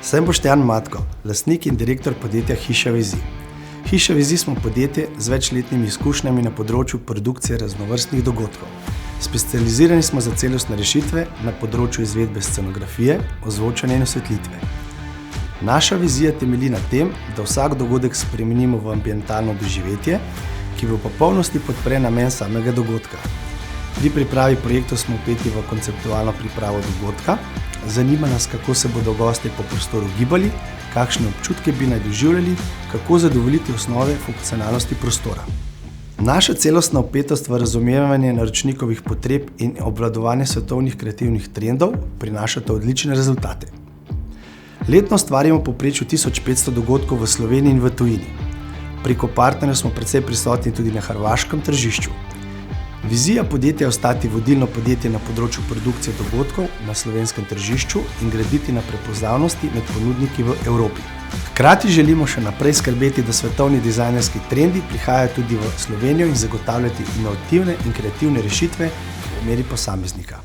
Sem Boštjan Matko, lastnik in direktor podjetja Hiša vizij. Hiša vizij smo podjetje z večletnimi izkušnjami na področju produkcije raznovrstnih dogodkov. Specializirani smo za celostne rešitve na področju izvedbe scenografije, ozvočanja in osvetlitve. Naša vizija temelji na tem, da vsak dogodek spremenimo v ambientalno doživetje, ki v popolnosti podpre namen samega dogodka. Pri pripravi projektov smo vpeti v konceptualno pripravo dogodka, zanima nas, kako se bodo gostje po prostoru gibali, kakšne občutke bi naj doživljali, kako zadovoljiti osnove funkcionalnosti prostora. Naša celostna vpetost v razumevanje naročnikovih potreb in obvladovanje svetovnih kreativnih trendov prinašata odlične rezultate. Letno ustvarjamo v povprečju 1500 dogodkov v Sloveniji in v tujini. Preko partnerjev smo precej prisotni tudi na hrvaškem tržišču. Vizija podjetja je ostati vodilno podjetje na področju produkcije dogodkov na slovenskem tržišču in graditi na prepoznavnosti med ponudniki v Evropi. Hkrati želimo še naprej skrbeti, da svetovni dizajnerski trendi prihajajo tudi v Slovenijo in zagotavljati inovativne in kreativne rešitve v meri posameznika.